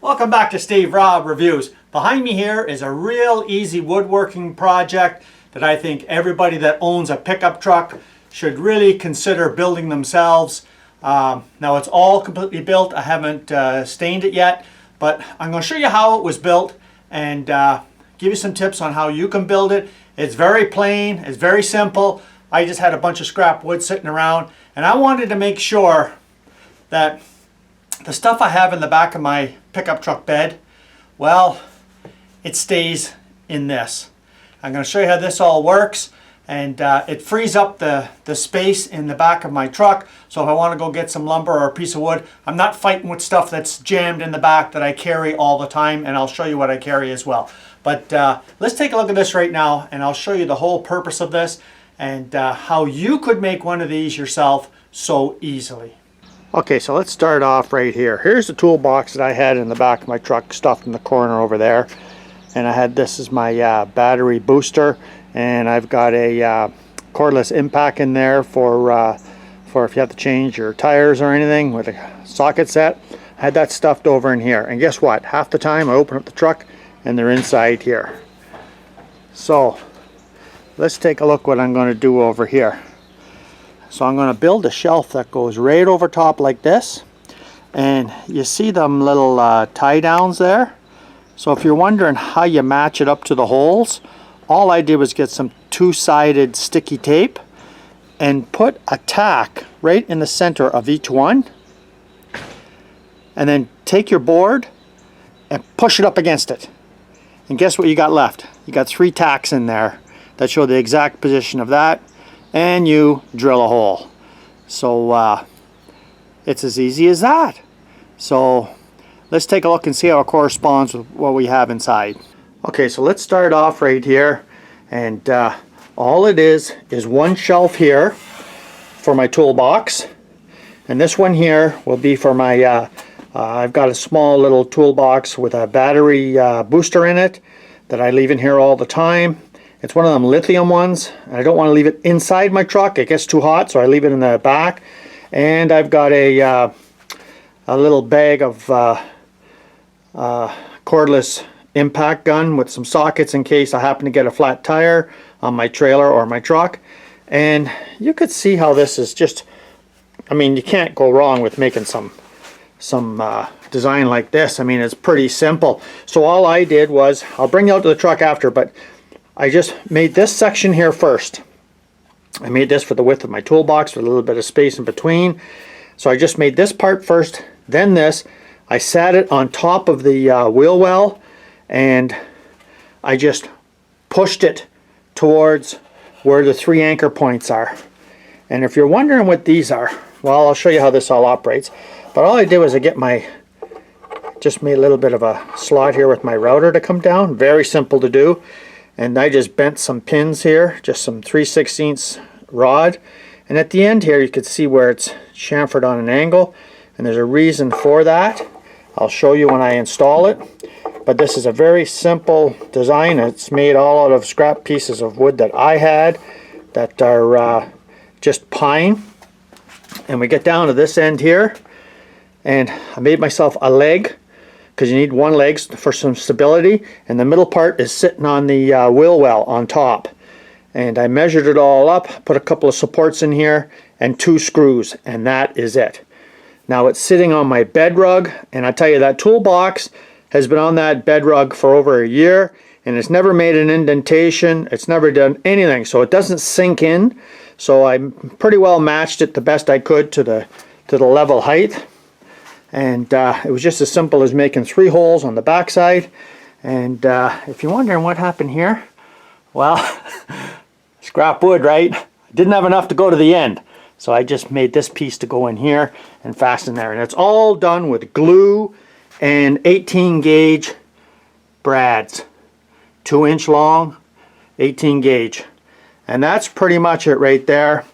Welcome back to Steve Robb Reviews. Behind me here is a real easy woodworking project that I think everybody that owns a pickup truck should really consider building themselves. Now it's all completely built. I haven't stained it yet, but I'm going to show you how it was built and give you some tips on how you can build it. It's very plain, it's very simple. I just had a bunch of scrap wood sitting around and I wanted to make sure that the stuff I have in the back of my pickup truck bed, well, it stays in this. I'm going to show you how this all works, and it frees up the space in the back of my truck. So if I want to go get some lumber or a piece of wood, I'm not fighting with stuff that's jammed in the back that I carry all the time, and I'll show you what I carry as well. But let's take a look at this right now, and I'll show you the whole purpose of this and how you could make one of these yourself so easily. Okay, so let's start off right here. Here's the toolbox that I had in the back of my truck, stuffed in the corner over there. And I had this as my battery booster, and I've got a cordless impact in there for if you have to change your tires or anything with a socket set. I had that stuffed over in here, and guess what? Half the time I open up the truck and they're inside here. So let's take a look what I'm going to do over here. So I'm going to build a shelf that goes right over top like this, and you see them little tie downs there. So if you're wondering how you match it up to the holes, all I did was get some two-sided sticky tape and put a tack right in the center of each one, and then take your board and push it up against it, and guess what you got left? You got 3 tacks in there that show the exact position of that, and you drill a hole. So it's as easy as that. So let's take a look and see how it corresponds with what we have inside. Okay, so let's start off right here, and all it is one shelf here for my toolbox, and this one here will be for my I've got a small little toolbox with a battery booster in it that I leave in here all the time. It's one of them lithium ones, and I don't want to leave it inside my truck. It gets too hot, so I leave it in the back. And I've got a little bag of cordless impact gun with some sockets in case I happen to get a flat tire on my trailer or my truck. And you could see how this is just, I mean, you can't go wrong with making some design like this. I mean, it's pretty simple. So all I did was, I'll bring you out to the truck after, but I just made this section here first. I made this for the width of my toolbox with a little bit of space in between. So I just made this part first, then this. I sat it on top of the wheel well, and I just pushed it towards where the 3 anchor points are. And if you're wondering what these are, well, I'll show you how this all operates. But all I did was just made a little bit of a slot here with my router to come down. Very simple to do. And I just bent some pins here, just some 3/16 rod. And at the end here you can see where it's chamfered on an angle, and there's a reason for that. I'll show you when I install it. But this is a very simple design. It's made all out of scrap pieces of wood that I had that are just pine. And we get down to this end here, and I made myself a leg, because you need one leg for some stability, and the middle part is sitting on the wheel well on top. And I measured it all up, put a couple of supports in here, and 2 screws, and that is it. Now it's sitting on my bed rug, and I tell you, that toolbox has been on that bed rug for over a year, and it's never made an indentation, it's never done anything, so it doesn't sink in. So I pretty well matched it the best I could to the level height. And it was just as simple as making 3 holes on the back side. And if you're wondering what happened here, well, scrap wood, right? I didn't have enough to go to the end, so I just made this piece to go in here and fasten there. And it's all done with glue and 18 gauge brads, 2-inch long, 18 gauge. And that's pretty much it right there.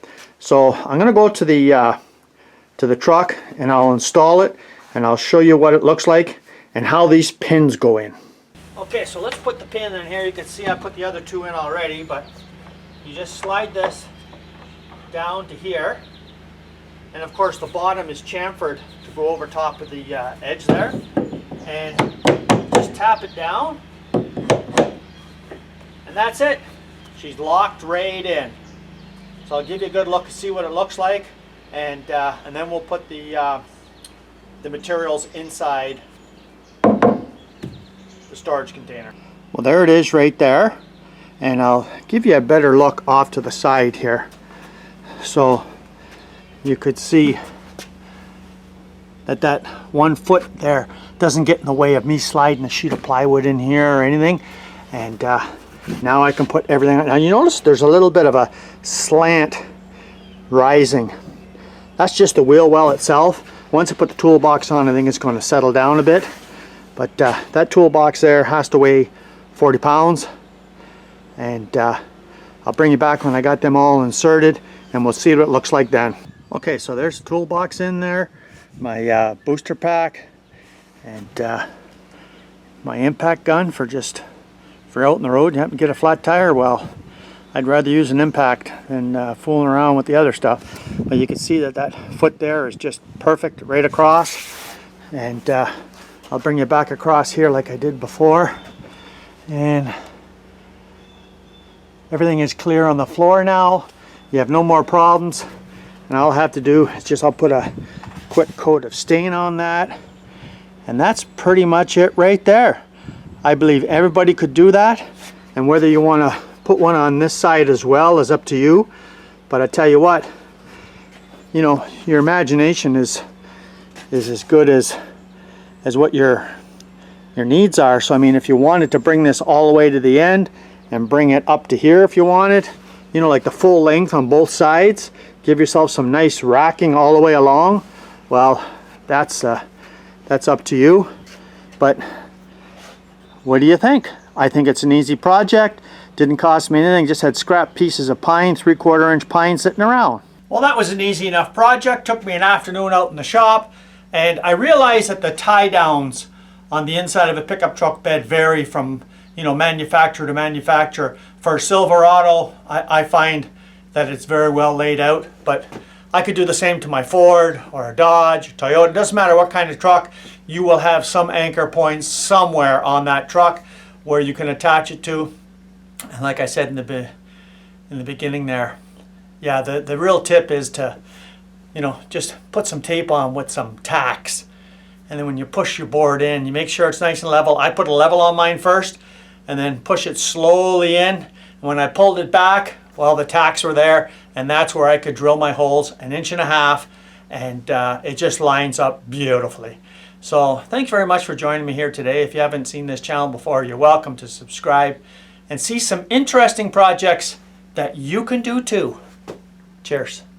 So I'm going to go to the truck, and I'll install it, and I'll show you what it looks like and how these pins go in. Okay, so let's put the pin in here. You can see I put the other 2 in already, but you just slide this down to here, and of course the bottom is chamfered to go over top of the edge there. and just tap it down, and that's it. She's locked right in. So I'll give you a good look, see what it looks like, and then we'll put the materials inside the storage container. Well, there it is right there, and I'll give you a better look off to the side here so you could see that 1 foot there doesn't get in the way of me sliding a sheet of plywood in here or anything. And now I can put everything on. Now you notice there's a little bit of a slant rising. That's just the wheel well itself. Once I put the toolbox on, I think it's going to settle down a bit. But that toolbox there has to weigh 40 pounds. And I'll bring you back when I got them all inserted, and we'll see what it looks like then. Okay, so there's the toolbox in there, my booster pack, and my impact gun for out in the road. You happen to get a flat tire, well, I'd rather use an impact than fooling around with the other stuff. But you can see that foot there is just perfect right across. And I'll bring you back across here like I did before. And everything is clear on the floor now. You have no more problems. And all I'll have to do is I'll put a quick coat of stain on that. And that's pretty much it right there. I believe everybody could do that. And whether you want to put one on this side as well is up to you. But I tell you what, you know, your imagination is as good as what your needs are. So I mean, if you wanted to bring this all the way to the end and bring it up to here if you wanted, you know, like the full length on both sides, give yourself some nice racking all the way along, well, that's up to you. But what do you think? I think it's an easy project. Didn't cost me anything, just had scrap pieces of pine, 3/4 inch pine sitting around. Well, that was an easy enough project. Took me an afternoon out in the shop, and I realized that the tie downs on the inside of a pickup truck bed vary from, you know, manufacturer to manufacturer. For Silverado, I find that it's very well laid out, but I could do the same to my Ford or a Dodge, Toyota. It doesn't matter what kind of truck, you will have some anchor points somewhere on that truck where you can attach it to. And like I said in the beginning there, yeah, the real tip is to, you know, just put some tape on with some tacks. And then when you push your board in, you make sure it's nice and level. I put a level on mine first and then push it slowly in. And when I pulled it back, well, the tacks were there, and that's where I could drill my holes 1.5 inches, and it just lines up beautifully. So thanks very much for joining me here today. If you haven't seen this channel before, you're welcome to subscribe and see some interesting projects that you can do too. Cheers.